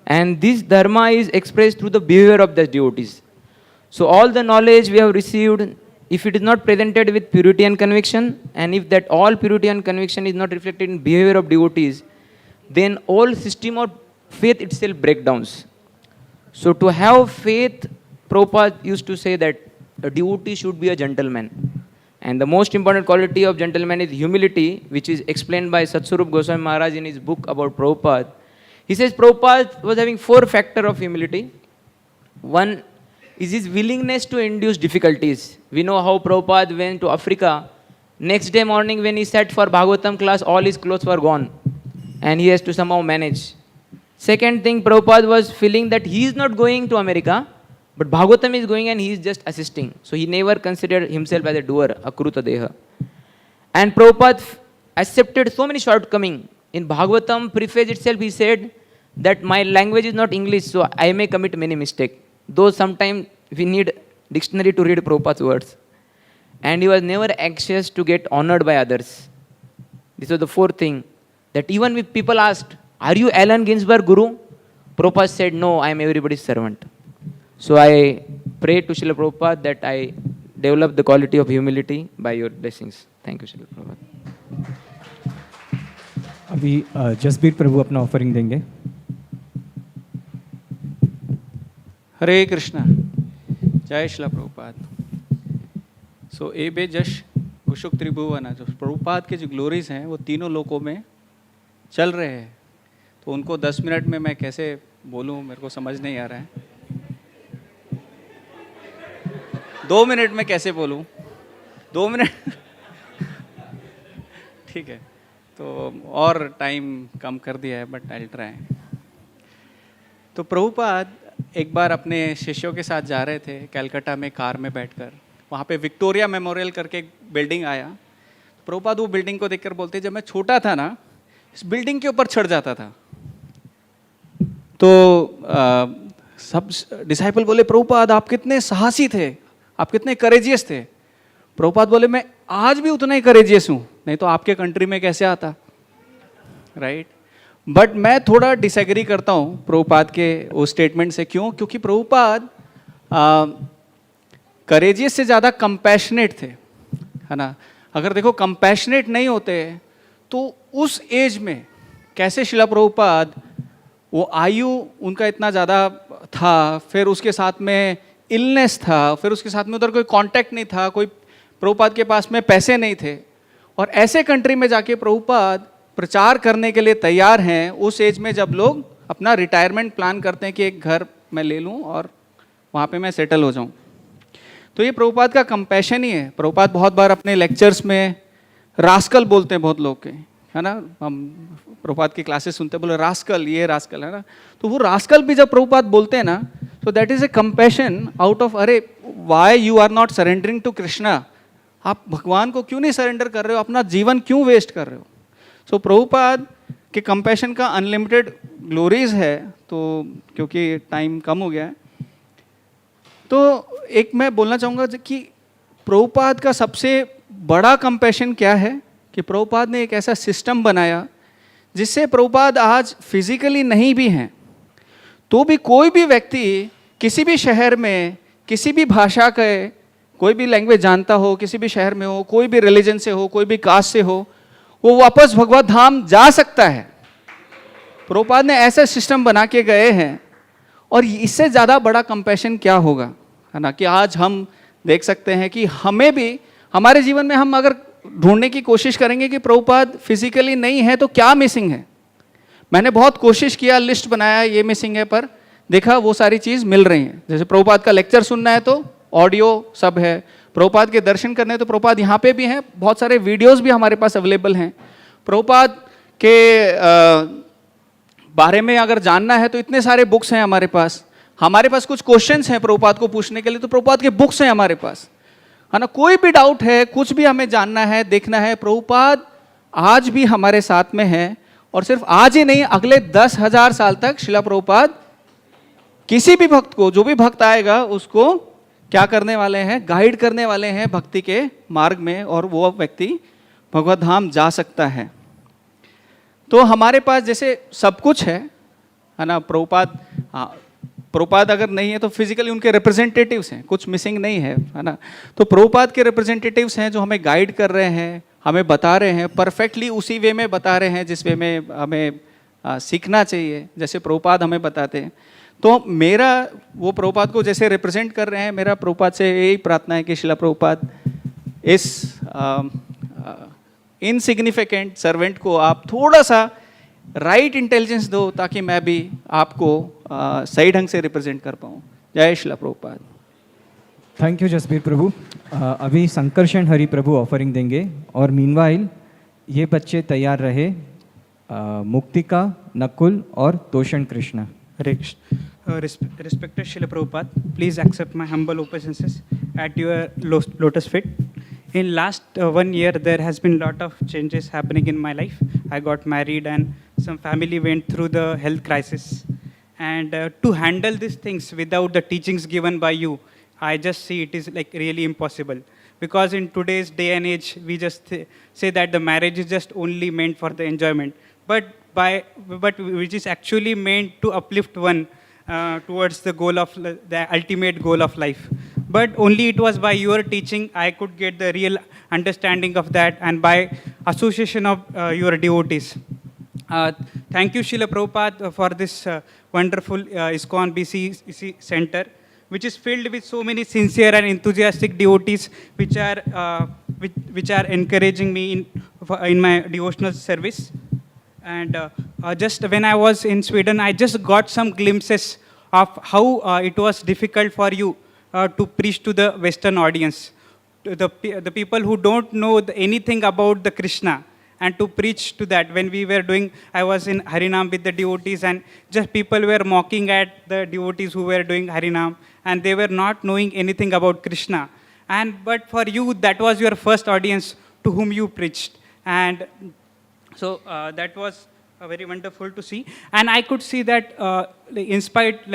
And this dharma is expressed through the behavior of the devotees. So all the knowledge we have received, if it is not presented with purity and conviction, and if that all purity and conviction is not reflected in behavior of devotees, then all system of faith itself breakdowns. So to have faith, Prabhupada used to say that a devotee should be a gentleman. And the most important quality of gentleman is humility, which is explained by Satswarup Goswami Maharaj in his book about Prabhupada. He says Prabhupada was having 4 factors of humility. One is his willingness to induce difficulties. We know how Prabhupada went to Africa. Next day morning when he sat for Bhagavatam class, all his clothes were gone. And he has to somehow manage. Second thing, Prabhupada was feeling that he is not going to America, but Bhagavatam is going and he is just assisting. So he never considered himself as a doer, a Kruta Deha. And Prabhupada accepted so many shortcomings. In Bhagavatam preface itself, he said that my language is not English, so I may commit many mistakes. Though sometimes we need dictionary to read Prabhupada's words. And he was never anxious to get honored by others. This was the 4th thing. That even if people asked, are you Allen Ginsberg Guru? Prabhupada said, no, I am everybody's servant. So I pray to Srila Prabhupada that I develop the quality of humility by your blessings. Thank you, Srila Prabhupada. अभी जसबीर प्रभु अपना offering देंगे. हरे कृष्णा, जय श्रीला प्रभुपाद. सो ए बे जश कुशुक त्रिभुवन, जो प्रभुपाद के जो glories हैं वो तीनों लोकों में चल रहे हैं. तो उनको 10 मिनट में मैं कैसे बोलूं, मेरे को समझ नहीं आ रहा है. 2 मिनट में कैसे बोलूं? 2 मिनट ठीक है, तो और टाइम कम कर दिया है, बट आई विल ट्राई. तो प्रभुपाद एक बार अपने शिष्यों के साथ जा रहे थे कलकत्ता में कार में बैठकर. वहाँ पे विक्टोरिया मेमोरियल करके एक बिल्डिंग आया. प्रभुपाद वो बिल्डिंग को देखकर बोलते, जब मैं छोटा था ना, इस बिल्डिंग के ऊपर चढ़ जाता था. तो सब डिसाइपल बोले, प्रभुपाद आप कितने साहसी थे, आप कितने करेजियस थे. प्रभुपाद बोले, मैं आज भी उतना ही करेजियस हूँ, नहीं तो आपके कंट्री में कैसे आता, राइट. बट मैं थोड़ा डिसएग्री करता हूँ प्रभुपाद के उस स्टेटमेंट से. क्यों? क्योंकि प्रभुपाद करेजियस से ज़्यादा कंपैशनेट थे, है ना. अगर देखो कंपैशनेट नहीं होते तो उस एज में कैसे श्रीला प्रभुपाद, वो आयु उनका इतना ज़्यादा था, फिर उसके साथ में इलनेस था, फिर उसके साथ में उधर कोई कांटेक्ट नहीं था, कोई प्रभुपाद के पास में पैसे नहीं थे, और ऐसे कंट्री में जाके प्रभुपाद प्रचार करने के लिए तैयार हैं उस एज में, जब लोग अपना रिटायरमेंट प्लान करते हैं कि एक घर मैं ले लूँ और वहाँ पे मैं सेटल हो जाऊँ. तो ये प्रभुपाद का कंपैशन ही है. प्रभुपाद बहुत बार अपने लेक्चर्स में रास्कल बोलते हैं बहुत लोग के, है ना. हम प्रभुपाद की क्लासेस सुनते, बोले रास्कल, ये रास्कल, है ना. तो वो रास्कल भी जब प्रभुपाद बोलते हैं ना, तो that is a compassion out of, अरे why you are not surrendering to Krishna. आप भगवान को क्यों नहीं सरेंडर कर रहे हो, अपना जीवन क्यों वेस्ट कर रहे हो. सो प्रभुपाद के कंपैशन का अनलिमिटेड ग्लोरीज है. तो क्योंकि टाइम कम हो गया है, तो एक मैं बोलना चाहूँगा कि प्रभुपाद का सबसे बड़ा कंपैशन क्या है कि प्रभुपाद ने एक ऐसा सिस्टम बनाया जिससे प्रभुपाद आज फिजिकली नहीं भी हैं तो भी कोई भी व्यक्ति किसी भी शहर में किसी भी भाषा के कोई भी लैंग्वेज जानता हो, किसी भी शहर में हो, कोई भी रिलीजन से हो, कोई भी कास्ट से हो, वो वापस भगवत धाम जा सकता है. प्रभुपाद ने ऐसे सिस्टम बना के गए हैं. और इससे ज़्यादा बड़ा कंपैशन क्या होगा, है ना, कि आज हम देख सकते हैं कि हमें भी हमारे जीवन में हम अगर ढूंढने की कोशिश करेंगे कि प्रभुपाद फिजिकली नहीं है तो क्या मिसिंग है. मैंने बहुत कोशिश किया, लिस्ट बनाया, ये मिसिंग है, पर देखा वो सारी चीज़ मिल रही हैं. जैसे प्रभुपाद का लेक्चर सुनना है तो ऑडियो सब है, प्रभुपाद के दर्शन करने हैं तो प्रभुपाद यहाँ पे भी हैं, बहुत सारे वीडियोस भी हमारे पास अवेलेबल हैं. प्रभुपाद के बारे में अगर जानना है तो इतने सारे बुक्स हैं हमारे पास. हमारे पास कुछ क्वेश्चंस हैं प्रभुपाद को पूछने के लिए तो प्रभुपाद के बुक्स हैं हमारे पास, है ना. कोई भी डाउट है, कुछ भी हमें जानना है, देखना है, प्रभुपाद आज भी हमारे साथ में है. और सिर्फ आज ही नहीं, अगले 10,000 साल तक श्रीला प्रभुपाद किसी भी भक्त को, जो भी भक्त आएगा उसको क्या करने वाले हैं, गाइड करने वाले हैं भक्ति के मार्ग में, और वो व्यक्ति भगवत धाम जा सकता है. तो हमारे पास जैसे सब कुछ है ना. प्रभुपाद अगर नहीं है तो फिजिकली उनके रिप्रेजेंटेटिव्स हैं, कुछ मिसिंग नहीं है ना. तो प्रभुपाद के रिप्रेजेंटेटिव्स हैं जो हमें गाइड कर रहे हैं, हमें बता रहे हैं, परफेक्टली उसी वे में बता रहे हैं जिस वे में हमें सीखना चाहिए, जैसे प्रभुपाद हमें बताते हैं. तो मेरा वो प्रभुपाद को जैसे रिप्रेजेंट कर रहे हैं, मेरा प्रभुपाद से यही प्रार्थना है कि श्रीला प्रभुपाद इस इनसिग्निफिकेंट सर्वेंट को आप थोड़ा सा राइट इंटेलिजेंस दो ताकि मैं भी आपको सही ढंग से रिप्रेजेंट कर पाऊँ. जय श्रीला प्रभुपाद. थैंक यू जसबीर प्रभु. अभी संकर्षण हरि प्रभु ऑफरिंग देंगे और मीनवाइल ये बच्चे तैयार रहे. मुक्तिका, नकुल और तोषण Krishna. Hare Krishna. Respected Srila Prabhupada, please accept my humble obeisances at your lotus feet. In last 1 year, there has been a lot of changes happening in my life. I got married and some family went through the health crisis. And to handle these things without the teachings given by you, I just see it is like really impossible. Because in today's day and age, we just say that the marriage is just only meant for the enjoyment. But which is actually meant to uplift one towards the goal of the ultimate goal of life. But only it was by your teaching I could get the real understanding of that, and by association of your devotees. Thank you, Srila Prabhupada, for this wonderful ISKCON BCEC center, which is filled with so many sincere and enthusiastic devotees, which are encouraging me in my devotional service. And just when I was in Sweden, I just got some glimpses of how it was difficult for you to preach to the Western audience, to the people who don't know anything about the Krishna, and to preach to that. When we were doing, I was in Harinam with the devotees, and just people were mocking at the devotees who were doing Harinam, and they were not knowing anything about Krishna. But for you, that was your first audience to whom you preached. And so that was very wonderful to see. And I could see that in spite,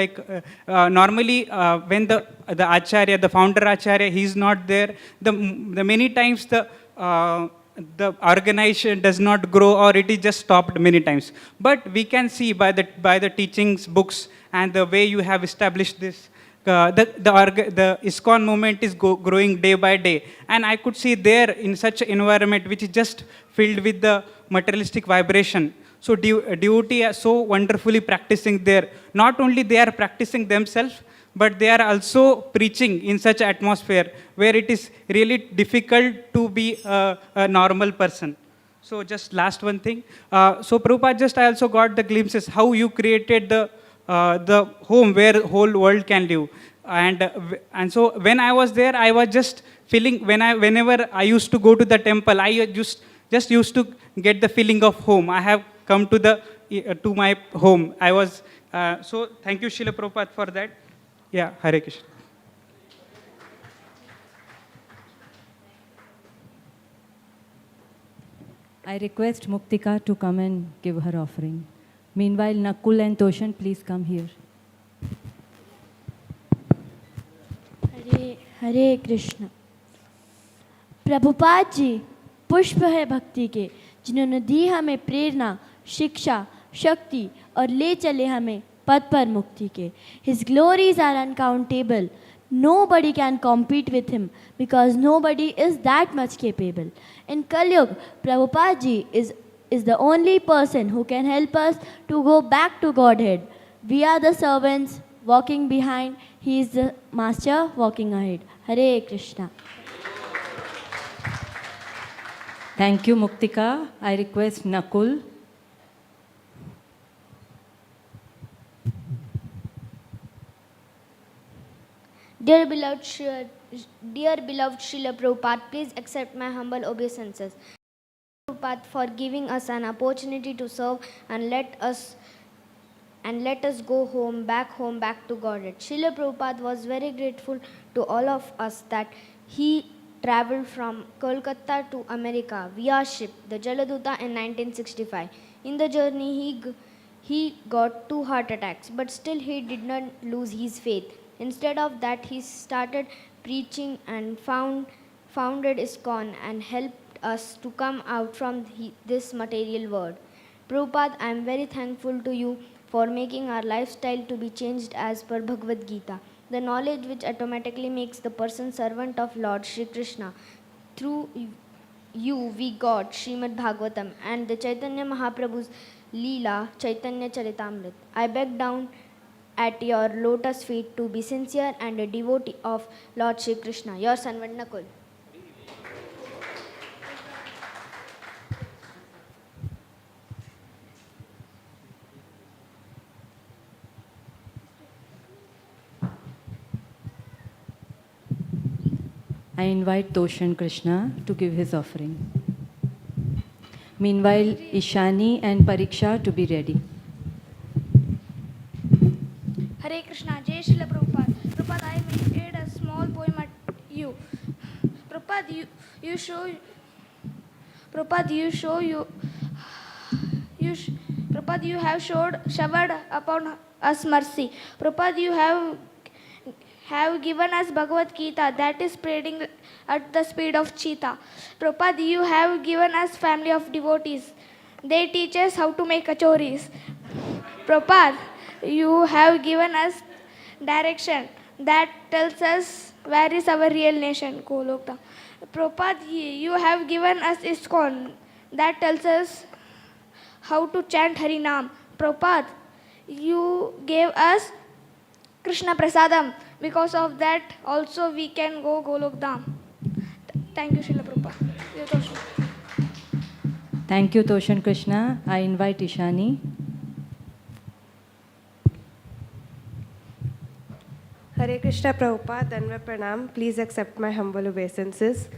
normally when the Acharya, the founder Acharya, he's not there, the many times the organization does not grow, or it is just stopped many times. But we can see by the teachings, books, and the way you have established this, the ISKCON movement is growing day by day. And I could see there in such an environment which is just filled with the materialistic vibration. So devotee are so wonderfully practicing there. Not only they are practicing themselves, but they are also preaching in such an atmosphere where it is really difficult to be a normal person. So just last one thing. So Prabhupada, I also got the glimpses how you created the home where whole world can live. And so when I was there, I was just feeling, whenever I used to go to the temple, I just used to get the feeling of home. I have come to my home. I was, so thank you Srila Prabhupada for that. Yeah, Hare Krishna. I request Muktika to come and give her offering. Meanwhile, Nakul and Toshan, please come here. हरे कृष्ण। प्रभुपाद जी पुष्प है भक्ति के, जिन्होंने दी हमें प्रेरणा, शिक्षा, शक्ति और ले चले हमें पद पर मुक्ति के। His glories are uncountable. Nobody can compete with him because nobody is that much capable. In Kali Yuga, Prabhupada ji is the only person who can help us to go back to Godhead. We are the servants walking behind. He is the master walking ahead. Hare Krishna. Thank you, Muktika. I request Nakul. Dear beloved Srila Prabhupada, please accept my humble obeisances. Prabhupada, for giving us an opportunity to serve and let us go back to Godhead. Srila Prabhupada was very grateful to all of us that he traveled from Kolkata to America via ship, the Jaladuta, in 1965. In the journey, he got 2 heart attacks, but still he did not lose his faith. Instead of that, he started preaching and founded ISKCON and helped us to come out from this material world. Prabhupada, I am very thankful to you for making our lifestyle to be changed as per Bhagavad Gita, the knowledge which automatically makes the person servant of Lord Shri Krishna. Through you we got Srimad Bhagavatam and the Chaitanya Mahaprabhu's Leela Chaitanya Charitamrit. I beg down at your lotus feet to be sincere and a devotee of Lord Shri Krishna. Your servant Nakul. I invite Toshan Krishna to give his offering. Meanwhile, Ishani and Pariksha to be ready. Hare Krishna, Jai Srila Prabhupada. Prabhupada, I made a small poem at you. Prabhupada, Prabhupada, you have showered upon us mercy. Prabhupada, you have given us Bhagavad Gita that is spreading at the speed of cheetah. Prabhupada, you have given us family of devotees. They teach us how to make kachoris. Prabhupada, you have given us direction that tells us where is our real nation, Golokta. Prabhupada, you have given us ISKCON that tells us how to chant Harinam. Prabhupada, you gave us Krishna Prasadam. Because of that, also we can go Golok Dham. Thank you, Srila Prabhupada. Thank you, Toshan Krishna. I invite Ishani. Hare Krishna Prabhupada, Danva Pranam. Please accept my humble obeisances.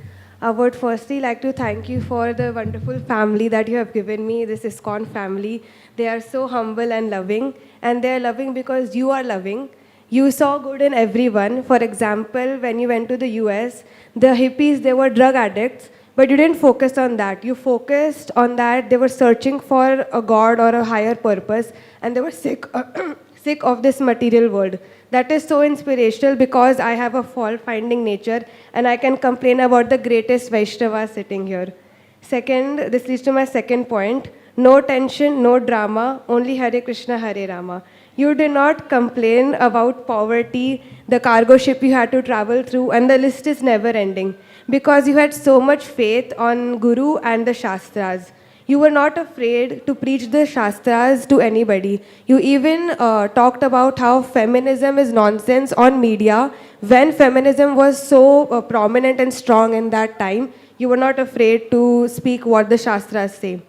I would firstly like to thank you for the wonderful family that you have given me, this ISKCON family. They are so humble and loving, and they are loving because you are loving. You saw good in everyone. For example, when you went to the US, the hippies, they were drug addicts, but you didn't focus on that. You focused on that they were searching for a God or a higher purpose, and they were sick of this material world. That is so inspirational because I have a fault-finding nature, and I can complain about the greatest Vaishnava sitting here. Second, this leads to my second point. No tension, no drama, only Hare Krishna, Hare Rama. You did not complain about poverty, the cargo ship you had to travel through, and the list is never ending because you had so much faith on Guru and the Shastras. You were not afraid to preach the Shastras to anybody. You even talked about how feminism is nonsense on media when feminism was so prominent and strong in that time. You were not afraid to speak what the Shastras say.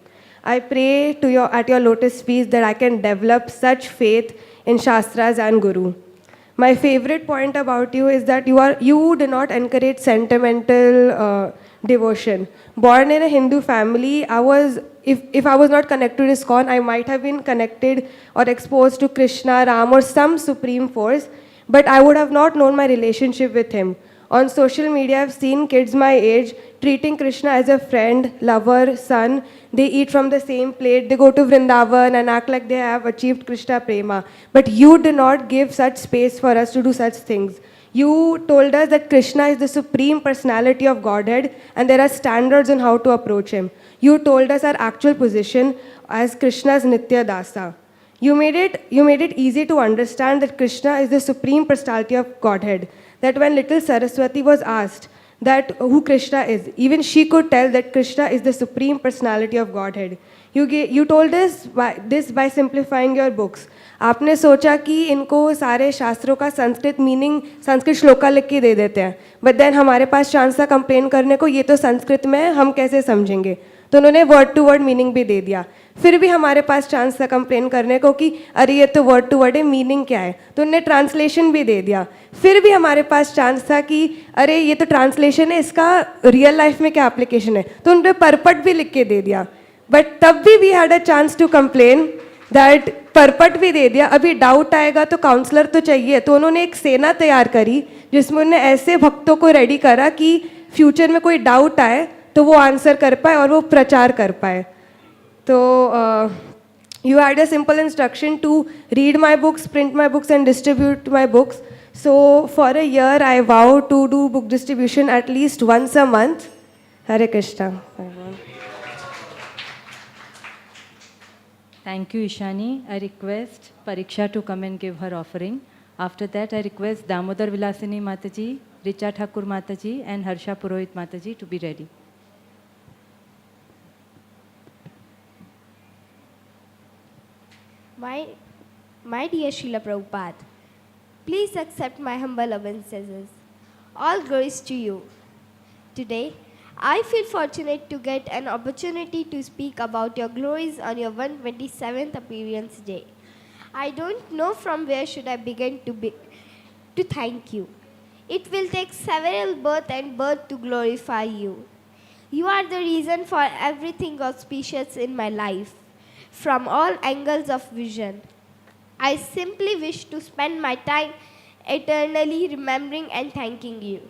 I pray at your lotus feet that I can develop such faith in Shastras and Guru. My favorite point about you is that you do not encourage sentimental devotion. Born in a Hindu family, if I was not connected to ISKCON, I might have been connected or exposed to Krishna, Ram, or some supreme force, but I would have not known my relationship with him. On social media, I've seen kids my age treating Krishna as a friend, lover, son. They eat from the same plate, they go to Vrindavan and act like they have achieved Krishna Prema. But you did not give such space for us to do such things. You told us that Krishna is the supreme personality of Godhead and there are standards on how to approach him. You told us our actual position as Krishna's Nitya Dasa. You made it easy to understand that Krishna is the supreme personality of Godhead. That when little Saraswati was asked that who Krishna is, even she could tell that Krishna is the supreme personality of Godhead. You told us this by simplifying your books. आपने सोचा कि इनको सारे शास्त्रों का Sanskrit meaning Sanskrit shloka लिख के दे देते हैं, बट देन हमारे पास चांस था कंप्लेन करने को, ये तो संस्कृत में है, हम कैसे समझेंगे, तो उन्होंने वर्ड टू वर्ड मीनिंग भी दे दिया. फिर भी हमारे पास चांस था कंप्लेन करने को कि अरे ये तो वर्ड टू वर्ड है, मीनिंग क्या है, तो उन्होंने ट्रांसलेशन भी दे दिया. फिर भी हमारे पास चांस था कि अरे ये तो ट्रांसलेशन है, इसका रियल लाइफ में क्या एप्लीकेशन है, तो उन्होंने परपट भी लिख के दे दिया. बट तब भी we had a chance to complain that परपट भी दे दिया. अभी डाउट आएगा तो काउंसलर तो चाहिए, तो उन्होंने एक सेना तैयार करी जिसमें उन्होंने ऐसे भक्तों को रेडी करा कि फ्यूचर में कोई डाउट आए तो वो आंसर कर पाए और वो प्रचार कर पाए. तो you had a simple instruction to read my books, print my books and distribute my books. So for a year I vow to do book distribution at least once a month. Hare Krishna. Thank you, Ishani. I request Pariksha to come and give her offering. After that, I request Damodar Vilasini Mataji, Richa Thakur Mataji, and Harsha Purohit Mataji to be ready. My dear Srila Prabhupada, please accept my humble obeisances. All glories to you. Today, I feel fortunate to get an opportunity to speak about your glories on your 127th appearance day. I don't know from where should I begin to thank you. It will take several birth and birth to glorify you. You are the reason for everything auspicious in my life, from all angles of vision. I simply wish to spend my time eternally remembering and thanking you.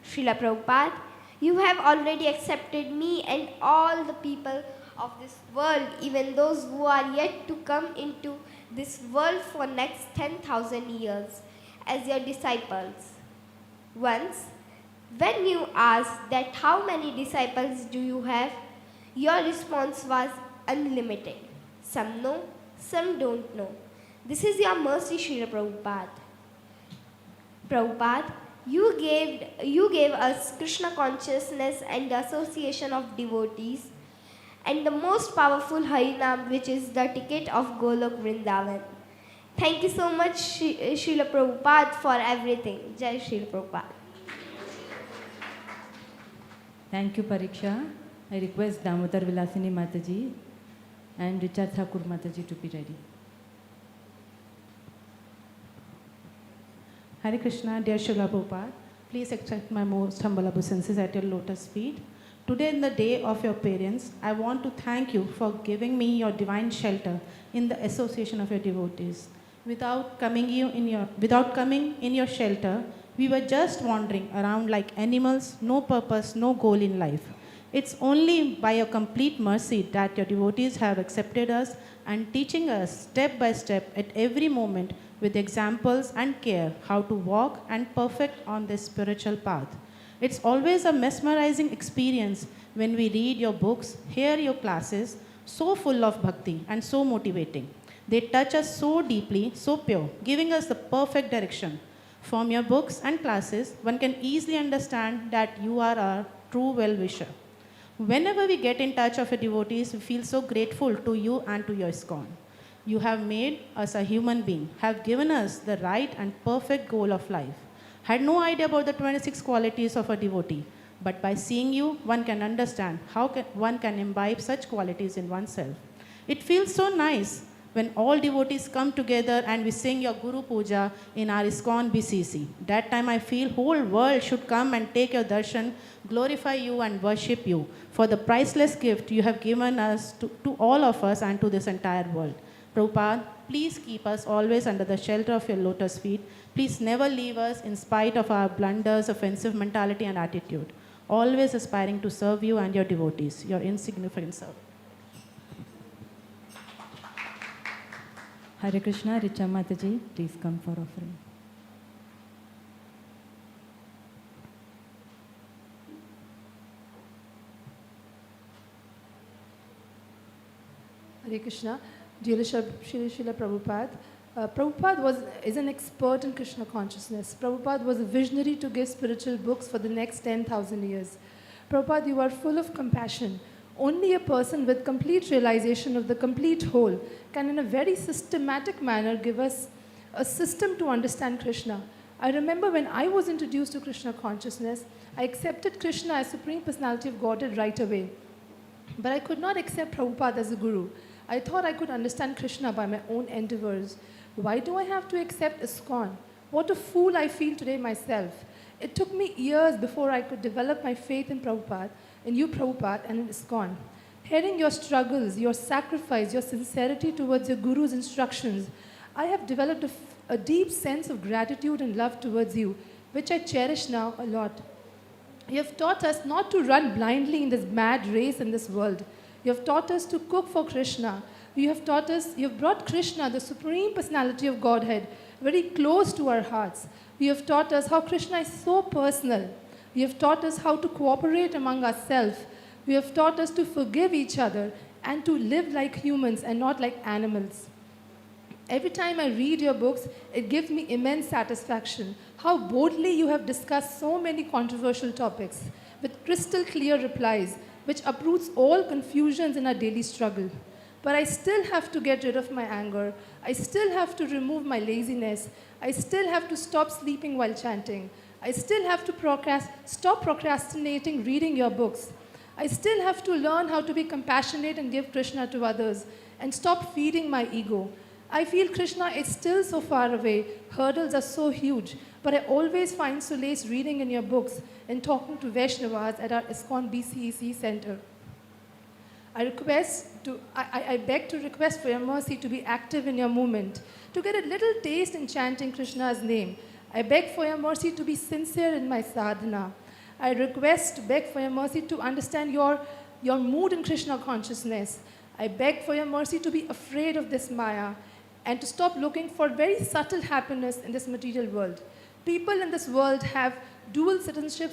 Srila Prabhupada, you have already accepted me and all the people of this world, even those who are yet to come into this world for next 10,000 years, as your disciples. Once, when you asked that how many disciples do you have, your response was unlimited. Some know, some don't know. This is your mercy, Srila Prabhupada. Prabhupada, you gave us Krishna consciousness and the association of devotees and the most powerful Harinam, which is the ticket of Golok Vrindavan. Thank you so much, Srila Prabhupada, for everything. Jai Srila Prabhupada. Thank you, Pariksha. I request Damodar Vilasini Mataji and Richa Thakur Mataji to be ready. Hare Krishna, dear Srila Prabhupada, please accept my most humble obeisances at your lotus feet. Today, in the day of your appearance, I want to thank you for giving me your divine shelter in the association of your devotees. Without coming in your shelter, we were just wandering around like animals, no purpose, no goal in life. It's only by your complete mercy that your devotees have accepted us and teaching us step by step at every moment with examples and care how to walk and perfect on this spiritual path. It's always a mesmerizing experience when we read your books, hear your classes, so full of bhakti and so motivating. They touch us so deeply, so pure, giving us the perfect direction. From your books and classes, one can easily understand that you are our true well-wisher. Whenever we get in touch of your devotees, we feel so grateful to you and to your ISKCON. You have made us a human being, have given us the right and perfect goal of life. Had no idea about the 26 qualities of a devotee, but by seeing you, one can understand how one can imbibe such qualities in oneself. It feels so nice when all devotees come together and we sing your Guru Puja in our ISKCON BCEC. That time I feel whole world should come and take your darshan, glorify you and worship you for the priceless gift you have given us to all of us and to this entire world. Prabhupada, please keep us always under the shelter of your lotus feet. Please never leave us in spite of our blunders, offensive mentality and attitude. Always aspiring to serve you and your devotees, your insignificant servant. Hare Krishna, Richa Mataji, please come for offering. Hare Krishna, dear Srila Prabhupada. Prabhupada is an expert in Krishna consciousness. Prabhupada was a visionary to give spiritual books for the next 10,000 years. Prabhupada, you are full of compassion. Only a person with complete realization of the complete whole can in a very systematic manner give us a system to understand Krishna. I remember when I was introduced to Krishna consciousness, I accepted Krishna as Supreme Personality of Godhead right away. But I could not accept Prabhupada as a guru. I thought I could understand Krishna by my own endeavors. Why do I have to accept ISKCON? What a fool I feel today myself. It took me years before I could develop my faith in Prabhupada, in you Prabhupada, and in ISKCON. Hearing your struggles, your sacrifice, your sincerity towards your guru's instructions, I have developed a deep sense of gratitude and love towards you, which I cherish now a lot. You have taught us not to run blindly in this mad race in this world. You have taught us to cook for Krishna. You have brought Krishna, the Supreme Personality of Godhead, very close to our hearts. You have taught us how Krishna is so personal. You have taught us how to cooperate among ourselves. You have taught us to forgive each other and to live like humans and not like animals. Every time I read your books, it gives me immense satisfaction. How boldly you have discussed so many controversial topics with crystal clear replies, which uproots all confusions in our daily struggle. But I still have to get rid of my anger. I still have to remove my laziness. I still have to stop sleeping while chanting. I still have to stop procrastinating reading your books. I still have to learn how to be compassionate and give Krishna to others and stop feeding my ego. I feel Krishna is still so far away. Hurdles are so huge. But I always find solace reading in your books and talking to Vaishnavas at our ISKCON BCEC center. I beg to request for your mercy to be active in your movement, to get a little taste in chanting Krishna's name. I beg for your mercy to be sincere in my sadhana. I beg for your mercy to understand your mood in Krishna consciousness. I beg for your mercy to be afraid of this Maya and to stop looking for very subtle happiness in this material world. People in this world have dual citizenship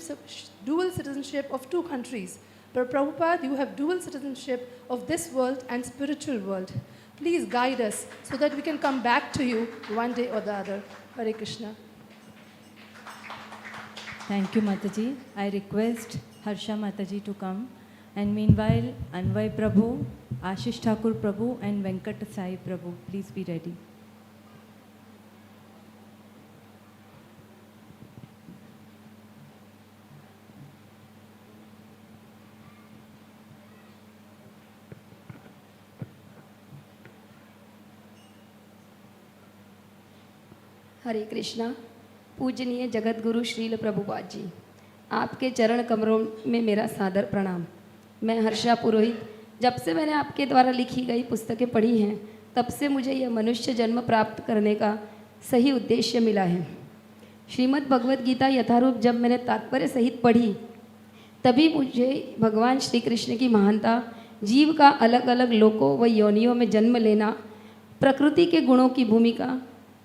of two countries. But Prabhupada, you have dual citizenship of this world and spiritual world. Please guide us so that we can come back to you one day or the other. Hare Krishna. Thank you, Mataji. I request Harsha Mataji to come. And meanwhile, Anvay Prabhu, Ashish Thakur Prabhu, and Venkat Sai Prabhu, please be ready. हरे कृष्णा। पूजनीय जगत गुरु श्रील प्रभुपाद जी, आपके चरण कमरों में मेरा सादर प्रणाम। मैं हर्षा पुरोहित, जब से मैंने आपके द्वारा लिखी गई पुस्तकें पढ़ी हैं, तब से मुझे यह मनुष्य जन्म प्राप्त करने का सही उद्देश्य मिला है। श्रीमद् भगवद गीता यथारूप जब मैंने तात्पर्य सहित पढ़ी, तभी मुझे भगवान श्री कृष्ण की महानता, जीव का अलग अलग लोकों व योनियों में जन्म लेना, प्रकृति के गुणों की भूमिका,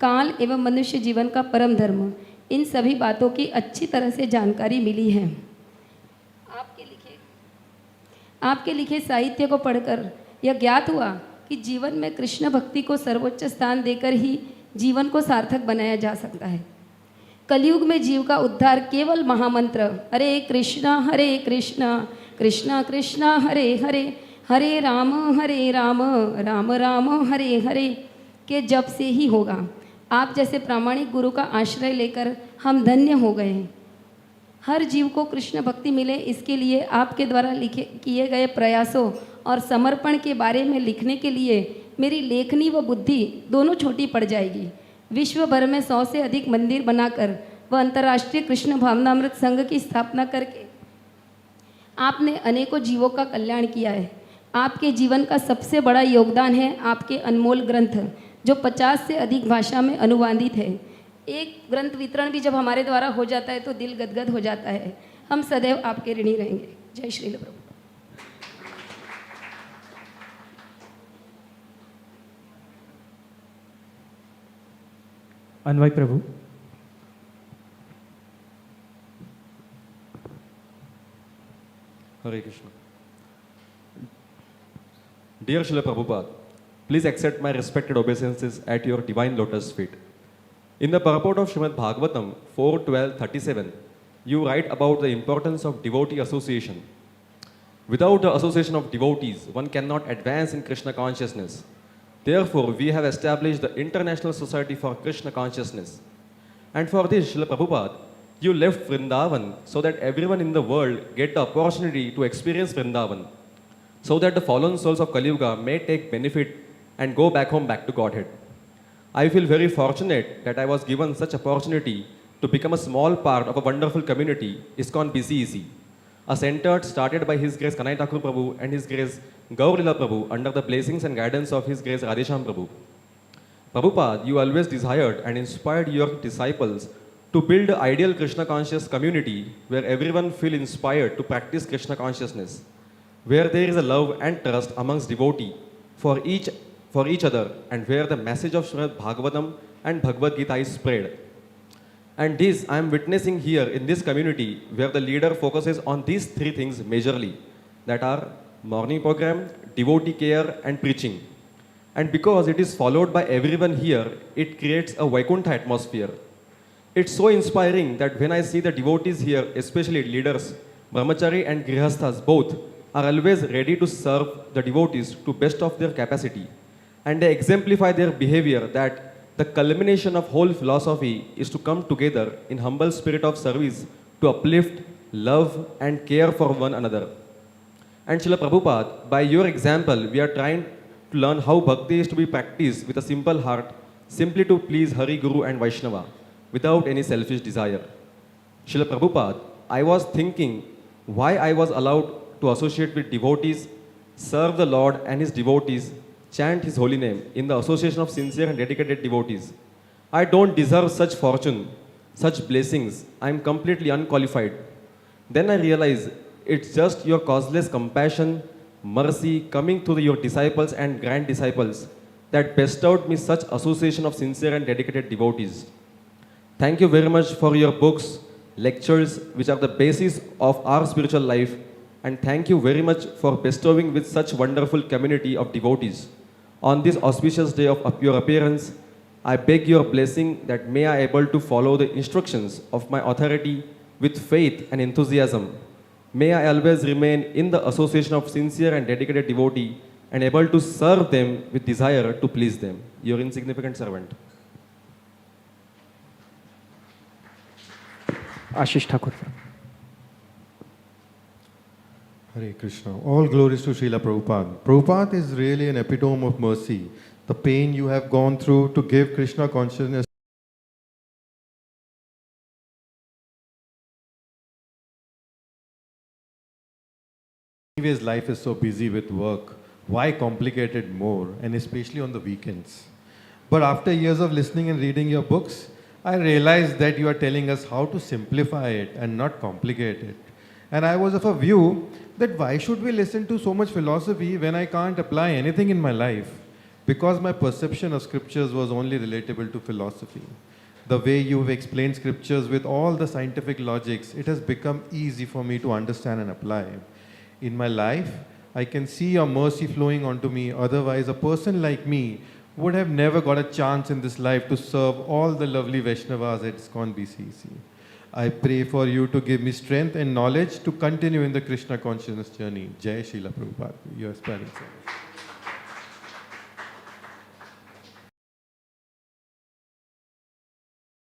काल एवं मनुष्य जीवन का परम धर्म, इन सभी बातों की अच्छी तरह से जानकारी मिली है। आपके लिखे साहित्य को पढ़कर यह ज्ञात हुआ कि जीवन में कृष्ण भक्ति को सर्वोच्च स्थान देकर ही जीवन को सार्थक बनाया जा सकता है। कलयुग में जीव का उद्धार केवल महामंत्र हरे कृष्णा कृष्णा कृष्णा हरे हरे, हरे राम राम राम हरे हरे के जप से ही होगा। आप जैसे प्रामाणिक गुरु का आश्रय लेकर हम धन्य हो गए हैं। हर जीव को कृष्ण भक्ति मिले, इसके लिए आपके द्वारा किए गए प्रयासों और समर्पण के बारे में लिखने के लिए मेरी लेखनी व बुद्धि दोनों छोटी पड़ जाएगी। विश्व भर में 100 से अधिक मंदिर बनाकर व अंतर्राष्ट्रीय कृष्ण भावनामृत संघ की स्थापना करके आपने अनेकों जीवों का कल्याण किया है। आपके जीवन का सबसे बड़ा योगदान है आपके अनमोल ग्रंथ, जो 50 से अधिक भाषा में अनुवादित है। एक ग्रंथ वितरण भी जब हमारे द्वारा हो जाता है तो दिल गदगद हो जाता है। हम सदैव आपके ऋणी रहेंगे। जय श्रील प्रभु। Anvay Prabhu. Hare Krishna. Dear Srila Prabhupada, please accept my respected obeisances at your divine lotus feet. In the purport of Srimad Bhagavatam 4:12-37, you write about the importance of devotee association. Without the association of devotees, one cannot advance in Krishna consciousness. Therefore, we have established the International Society for Krishna Consciousness. And for this, Srila Prabhupada, you left Vrindavan so that everyone in the world get the opportunity to experience Vrindavan, so that the fallen souls of Kali Yuga may take benefit and go back home, back to Godhead. I feel very fortunate that I was given such opportunity to become a small part of a wonderful community, ISKCON BCEC, a center started by His Grace Kanai Thakur Prabhu and His Grace Gaur Lila Prabhu under the blessings and guidance of His Grace Radhesham Prabhu. Prabhupada, you always desired and inspired your disciples to build an ideal Krishna conscious community where everyone feel inspired to practice Krishna consciousness, where there is a love and trust amongst devotees for each other, and where the message of Srimad Bhagavatam and Bhagavad Gita is spread. And this I am witnessing here in this community where the leader focuses on these three things majorly, that are morning program, devotee care and preaching. And because it is followed by everyone here, it creates a Vaikuntha atmosphere. It's so inspiring that when I see the devotees here, especially leaders, brahmachari and grihasthas both, are always ready to serve the devotees to best of their capacity. And they exemplify their behavior that the culmination of whole philosophy is to come together in humble spirit of service to uplift, love and care for one another. And Srila Prabhupada, by your example, we are trying to learn how bhakti is to be practiced with a simple heart, simply to please Hari, Guru and Vaishnava, without any selfish desire. Srila Prabhupada, I was thinking why I was allowed to associate with devotees, serve the Lord and His devotees, chant His holy name in the association of sincere and dedicated devotees. I don't deserve such fortune, such blessings. I am completely unqualified. Then I realized it's just your causeless compassion, mercy coming through your disciples and grand disciples that bestowed me such association of sincere and dedicated devotees. Thank you very much for your books, lectures, which are the basis of our spiritual life, and thank you very much for bestowing with such wonderful community of devotees. On this auspicious day of your appearance, I beg your blessing that may I able to follow the instructions of my authority with faith and enthusiasm. May I always remain in the association of sincere and dedicated devotee and able to serve them with desire to please them. Your insignificant servant. Ashish Thakur. Hare Krishna. All glories to Srila Prabhupada. Prabhupada is really an epitome of mercy. The pain you have gone through to give Krishna consciousness. Anyways, life is so busy with work. Why complicate it more? And especially on the weekends. But after years of listening and reading your books, I realized that you are telling us how to simplify it and not complicate it. And I was of a view that why should we listen to so much philosophy when I can't apply anything in my life? Because my perception of scriptures was only relatable to philosophy. The way you've explained scriptures with all the scientific logics, it has become easy for me to understand and apply. In my life, I can see your mercy flowing onto me. Otherwise, a person like me would have never got a chance in this life to serve all the lovely Vaishnavas at ISKCON BCEC. I pray for you to give me strength and knowledge to continue in the Krishna consciousness journey. Jai Srila Prabhupada, your aspiring servant.